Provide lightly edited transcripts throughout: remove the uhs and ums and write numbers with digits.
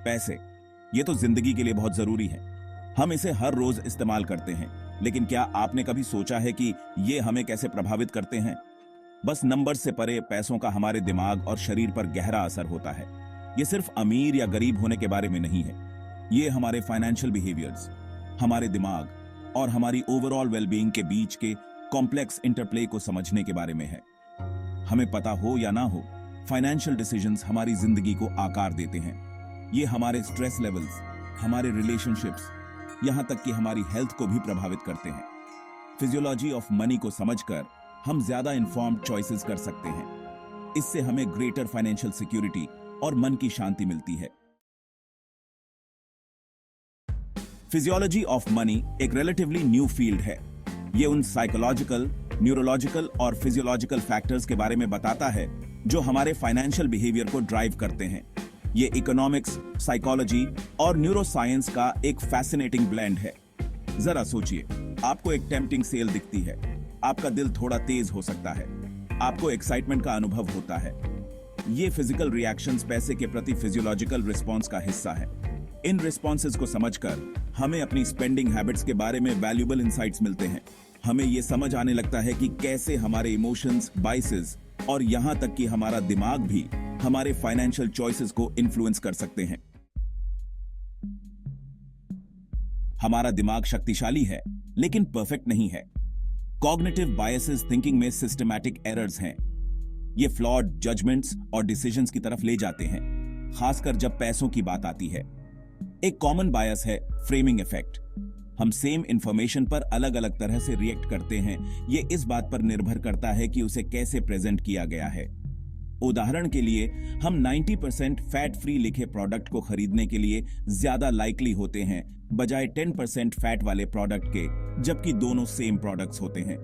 पैसे, ये तो जिंदगी के लिए बहुत जरूरी है। हम इसे हर रोज इस्तेमाल करते हैं, लेकिन क्या आपने कभी सोचा है कि ये हमें कैसे प्रभावित करते हैं? बस नंबर से परे पैसों का हमारे दिमाग और शरीर पर गहरा असर होता है। ये सिर्फ अमीर या गरीब होने के बारे में नहीं है, ये हमारे फाइनेंशियल बिहेवियर्स, हमारे दिमाग और हमारी ओवरऑल वेलबीइंग के बीच के कॉम्प्लेक्स इंटरप्ले को समझने के बारे में है। हमें पता हो या ना हो, फाइनेंशियल डिसीजंस हमारी जिंदगी को आकार देते हैं। ये हमारे स्ट्रेस लेवल्स, हमारे रिलेशनशिप्स, यहां तक कि हमारी हेल्थ को भी प्रभावित करते हैं। फिजियोलॉजी ऑफ मनी को समझकर हम ज्यादा इन्फॉर्म्ड चॉइसेस कर सकते हैं। इससे हमें ग्रेटर फाइनेंशियल सिक्योरिटी और मन की शांति मिलती है। फिजियोलॉजी ऑफ मनी एक रिलेटिवली न्यू फील्ड है। ये उन साइकोलॉजिकल, न्यूरोलॉजिकल और फिजियोलॉजिकल फैक्टर्स के बारे में बताता है जो हमारे फाइनेंशियल बिहेवियर को ड्राइव करते हैं। ये इकोनॉमिक्स, साइकोलॉजी और न्यूरोसाइंस का एक फैसिनेटिंग ब्लेंड है। जरा सोचिए, आपको एक टेम्पटिंग सेल दिखती है, आपका दिल थोड़ा तेज हो सकता है, आपको एक्साइटमेंट का अनुभव होता है। ये फिजिकल रिएक्शंस पैसे के प्रति फिजियोलॉजिकल रिस्पॉन्स का हिस्सा है। इन रिस्पॉन्सेज को समझकर हमें अपनी स्पेंडिंग हैबिट्स के बारे में वैल्यूएबल इंसाइट्स मिलते हैं। हमें ये समझ आने लगता है कि कैसे हमारे इमोशंस, बाइसेस और यहां तक कि हमारा दिमाग भी हमारे फाइनेंशियल चॉइसेस को इन्फ्लुएंस कर सकते हैं। हमारा दिमाग शक्तिशाली है, लेकिन परफेक्ट नहीं है। कॉग्निटिव बायसेस थिंकिंग में सिस्टमैटिक एरर्स हैं। ये फ्लॉड जजमेंट्स और डिसीजंस की तरफ ले जाते हैं, खासकर जब पैसों की बात आती है। एक कॉमन बायस है फ्रेमिंग इफेक्ट। हम सेम इंफॉर्मेशन पर अलग अलग तरह से रिएक्ट करते हैं। ये इस बात पर निर्भर करता है कि उसे कैसे प्रेजेंट किया गया है। उदाहरण के लिए, हम 90% फैट फ्री लिखे प्रोडक्ट को खरीदने के लिए ज्यादा लाइकली होते हैं बजाय 10% फैट वाले प्रोडक्ट के, जबकि दोनों सेम प्रोडक्ट्स होते हैं।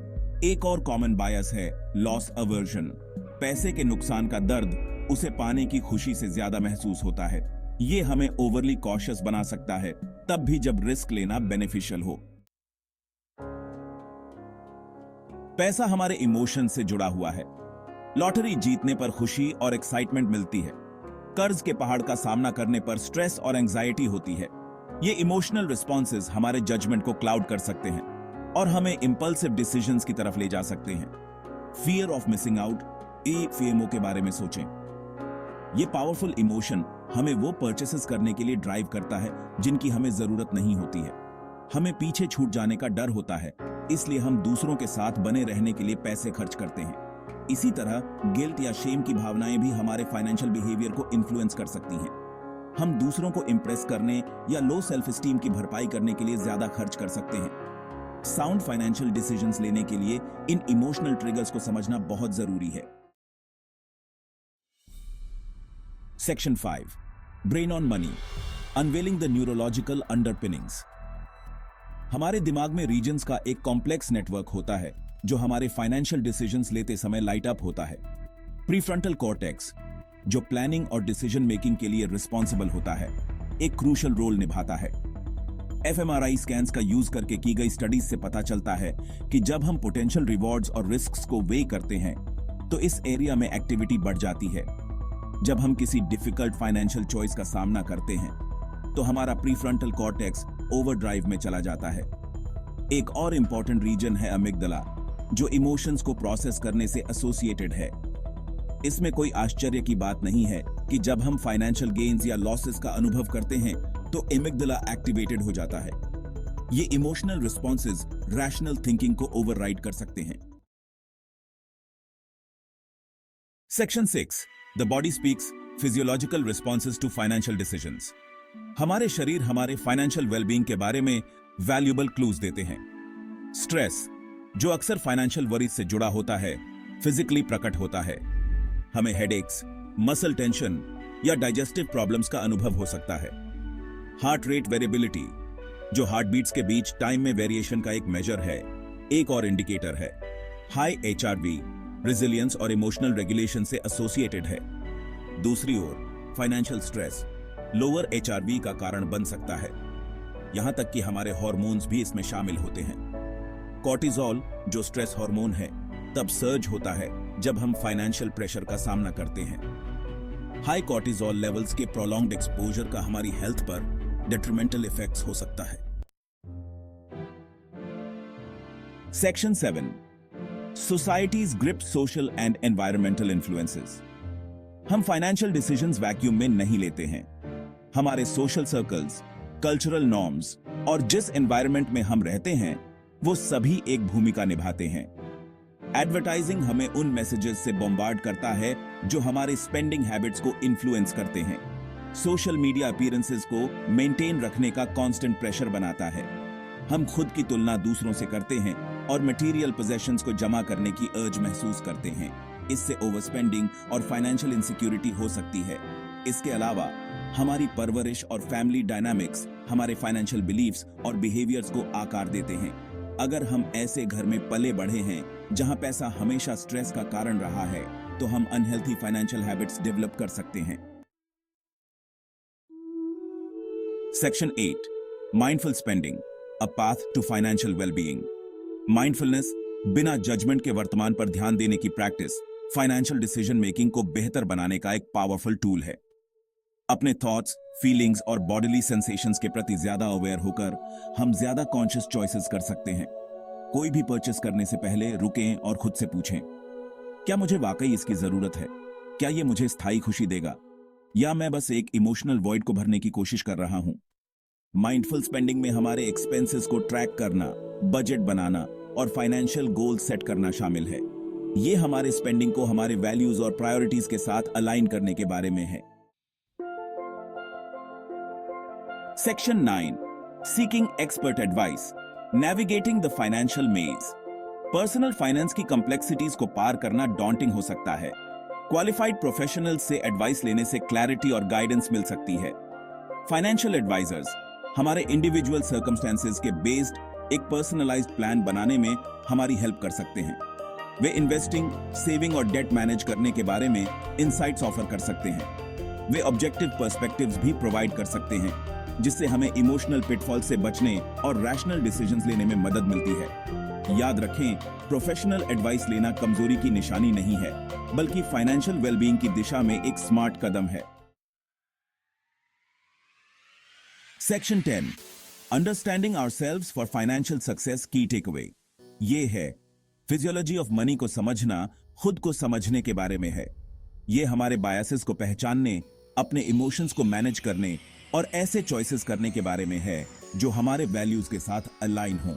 एक और कॉमन बायस है लॉस अवर्जन। पैसे के नुकसान का दर्द उसे पाने की खुशी से ज्यादा महसूस होता है। ये हमें ओवरली कॉशियस बना सकता है, तब भी जब रिस्क लेना बेनिफिशियल हो। पैसा हमारे इमोशन से जुड़ा हुआ है। लॉटरी जीतने पर खुशी और एक्साइटमेंट मिलती है। कर्ज के पहाड़ का सामना करने पर स्ट्रेस और एंजाइटी होती है। ये इमोशनल रिस्पॉन्सेज हमारे जजमेंट को क्लाउड कर सकते हैं और हमें इंपल्सिव डिसीजंस की तरफ ले जा सकते हैं। Fear of missing out, FOMO के बारे में सोचें। ये पावरफुल इमोशन हमें वो परचेसेस करने के लिए ड्राइव करता है जिनकी हमें जरूरत नहीं होती है। हमें पीछे छूट जाने का डर होता है, इसलिए हम दूसरों के साथ बने रहने के लिए पैसे खर्च करते हैं। इसी तरह गिल्ट या शेम की भावनाएं भी हमारे फाइनेंशियल बिहेवियर को इन्फ्लुएंस कर सकती हैं। हम दूसरों को इंप्रेस करने या लो सेल्फ एस्टीम की भरपाई करने के लिए ज्यादा खर्च कर सकते हैं। साउंड फाइनेंशियल डिसीजंस लेने के लिए इन इमोशनल ट्रिगर्स को समझना बहुत जरूरी है। Section 5, brain on money, unveiling the neurological underpinnings. हमारे दिमाग में रीजन्स का एक कॉम्प्लेक्स नेटवर्क होता है जो हमारे फाइनेंशियल डिसीजंस लेते समय लाइट अप होता है। प्रीफ्रंटल कॉर्टेक्स, जो प्लानिंग और डिसीजन मेकिंग के लिए रिस्पॉन्सिबल होता है, एक क्रूशियल रोल निभाता है। fMRI स्कैन्स का यूज करके की गई स्टडीज से पता चलता है कि जब हम पोटेंशियल रिवॉर्ड्स और रिस्क्स को वे करते हैं तो इस एरिया में एक्टिविटी बढ़ जाती है। जब हम किसी डिफिकल्ट फाइनेंशियल चॉइस का सामना करते हैं तो हमारा प्रीफ्रंटल कॉर्टेक्स ओवरड्राइव में चला जाता है। एक और इंपॉर्टेंट रीजन है अमिगडला, जो इमोशंस को प्रोसेस करने से एसोसिएटेड है। इसमें कोई आश्चर्य की बात नहीं है कि जब हम फाइनेंशियल गेन्स या लॉसेस का अनुभव करते हैं तो एमिगडला एक्टिवेटेड हो जाता है। ये इमोशनल रिस्पॉन्सेज रैशनल थिंकिंग को ओवरराइड कर सकते हैं। Section 6, the body speaks, physiological responses to financial decisions. हमारे शरीर हमारे फाइनेंशियल वेलबींग के बारे में वैल्यूएबल क्लूज देते हैं। स्ट्रेस, जो अक्सर फाइनेंशियल वरीज से जुड़ा होता है, फिजिकली प्रकट होता है। हमें हेडेक्स, मसल टेंशन या डाइजेस्टिव प्रॉब्लम्स का अनुभव हो सकता है। हार्ट रेट वेरिएबिलिटी, जो हार्ट बीट्स के बीच टाइम में वेरिएशन का एक मेजर है, एक और इंडिकेटर है। हाई HRV, रेजिलियंस और इमोशनल रेगुलेशन से एसोसिएटेड है। दूसरी ओर फाइनेंशियल स्ट्रेस लोअर HRV का कारण बन सकता है। यहां तक कि हमारे हार्मोन्स भी इसमें शामिल होते हैं। कॉर्टिसोल, जो स्ट्रेस हार्मोन है, तब सर्ज होता है जब हम फाइनेंशियल प्रेशर का सामना करते हैं। हाई कॉर्टिसोल लेवल्स के प्रोलॉन्ग्ड एक्सपोजर का हमारी हेल्थ पर डेट्रिमेंटल इफेक्ट्स हो सकता है। Section 7, societies grip social and environmental influences. हम फाइनेंशियल डिसीजंस वैक्यूम में नहीं लेते हैं। हमारे सोशल सर्कल्स, कल्चरल नॉर्म्स और जिस एनवायरनमेंट में हम रहते हैं वो सभी एक भूमिका निभाते हैं। एडवर्टाइजिंग हमें उन मैसेजेस से बॉम्बार्ड करता है जो हमारे स्पेंडिंग हैबिट्स को इन्फ्लुएंस करते हैं। सोशल मीडिया अपीयरेंसेस को मेंटेन रखने का कांस्टेंट प्रेशर बनाता है। हम खुद की तुलना दूसरों से करते हैं और मटेरियल पोजेशंस को जमा करने की अर्ज महसूस करते हैं। इससे ओवरस्पेंडिंग और फाइनेंशियल इनसिक्योरिटी हो सकती है। इसके अलावा हमारी परवरिश और फैमिली डायनामिक्स हमारे फाइनेंशियल बिलीफ्स और बिहेवियर्स को आकार देते हैं। अगर हम ऐसे घर में पले बढ़े हैं जहां पैसा हमेशा स्ट्रेस का कारण रहा है तो हम अनहेल्थी फाइनेंशियल हैबिट्स डेवलप कर सकते हैं। Section 8, mindful spending, a path to financial wellbeing. Mindfulness, बिना जजमेंट के वर्तमान पर ध्यान देने की प्रैक्टिस फाइनेंशियल डिसीजन मेकिंग को बेहतर बनाने का एक पावरफुल टूल है। अपने थॉट्स, फीलिंग्स और बॉडीली सेंसेशंस के प्रति ज्यादा अवेयर होकर हम ज्यादा कॉन्शियस चॉइसेस कर सकते हैं। कोई भी परचेस करने से पहले रुकें और खुद से पूछें, क्या मुझे वाकई इसकी जरूरत है? क्या यह मुझे स्थायी खुशी देगा या मैं बस एक इमोशनल वॉइड को भरने की कोशिश कर रहा हूं? माइंडफुल स्पेंडिंग में हमारे एक्सपेंसेस को ट्रैक करना, बजट बनाना और फाइनेंशियल गोल सेट करना शामिल है। यह हमारे स्पेंडिंग को हमारे वैल्यूज और प्रायोरिटीज के साथ अलाइन करने के बारे में है। Section 9, seeking expert advice, navigating the financial मेज। पर्सनल फाइनेंस की कॉम्प्लेक्सिटीज को पार करना डॉन्टिंग हो सकता है। क्वालिफाइड प्रोफेशनल्स से एडवाइस लेने से क्लैरिटी और गाइडेंस मिल सकती है। फाइनेंशियल एडवाइजर्स हमारे इंडिविजुअल सर्कमस्टेंसेस के बेस्ड एक पर्सनलाइज्ड प्लान बनाने में हमारी हेल्प कर सकते हैं। वे इन्वेस्टिंग, सेविंग और डेट मैनेज करने के बारे में इनसाइट्स ऑफर कर सकते हैं। वे ऑब्जेक्टिव पर्सपेक्टिव्स भी प्रोवाइड कर सकते हैं जिससे हमें इमोशनल पिटफॉल से बचने और रैशनल डिसीजंस लेने में मदद मिलती है। याद रखें, प्रोफेशनल एडवाइस लेना कमजोरी की निशानी नहीं है, बल्कि फाइनेंशियल वेलबीइंग की दिशा में एक स्मार्ट कदम है। Section 10, understanding ourselves for financial success की टेकअवे। ये है फिजियोलॉजी ऑफ मनी को समझना खुद को समझने के बारे में है। यह हमारे बायसेस को पहचानने, अपने इमोशंस को मैनेज करने और ऐसे चॉइसेस करने के बारे में है जो हमारे वैल्यूज के साथ अलाइन हों।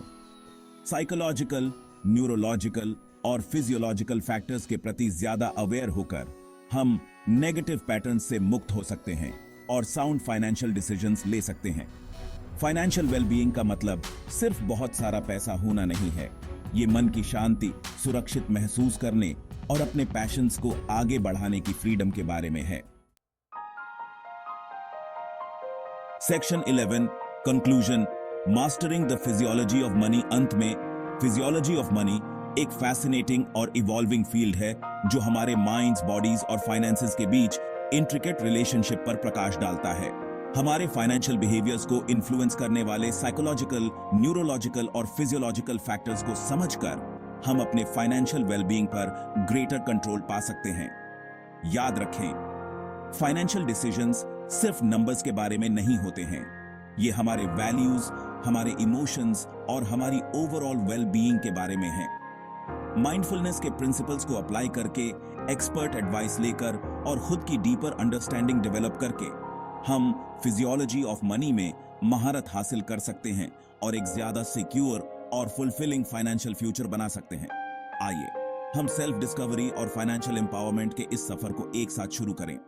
साइकोलॉजिकल, न्यूरोलॉजिकल और फिजियोलॉजिकल फैक्टर्स के प्रति ज्यादा अवेयर होकर हम नेगेटिव पैटर्न्स से मुक्त हो सकते हैं और साउंड फाइनेंशियल डिसीजंस ले सकते हैं। फाइनेंशियल वेलबीइंग का मतलब सिर्फ बहुत सारा पैसा होना नहीं है। ये मन की शांति, सुरक्षित महसूस करने और अपने पैशंस को आगे बढ़ाने की फ्रीडम के बारे में है। Section 11, conclusion, mastering the physiology of money. अंत में, फिजियोलॉजी ऑफ मनी एक फैसिनेटिंग और इवॉल्विंग फील्ड है जो हमारे माइंड्स, बॉडीज और फाइनेंसेस के बीच इंट्रिकेट रिलेशनशिप पर प्रकाश डालता है। हमारे फाइनेंशियल बिहेवियर्स को इन्फ्लुएंस करने वाले साइकोलॉजिकल, न्यूरोलॉजिकल और फिजियोलॉजिकल फैक्टर्स को समझकर हम अपने फाइनेंशियल वेलबीइंग पर ग्रेटर कंट्रोल पा सकते हैं। याद रखें, फाइनेंशियल डिसीजंस सिर्फ नंबर्स के बारे में नहीं होते हैं। ये हमारे वैल्यूज, हमारे इमोशंस और हमारी ओवरऑल वेलबीइंग के बारे में है। माइंडफुलनेस के प्रिंसिपल्स को अप्लाई करके, एक्सपर्ट एडवाइस लेकर और खुद की डीपर अंडरस्टैंडिंग डेवलप करके हम फिजियोलॉजी ऑफ मनी में महारत हासिल कर सकते हैं और एक ज्यादा सिक्योर और फुलफिलिंग फाइनेंशियल फ्यूचर बना सकते हैं। आइए हम सेल्फ डिस्कवरी और फाइनेंशियल एम्पावरमेंट के इस सफर को एक साथ शुरू करें।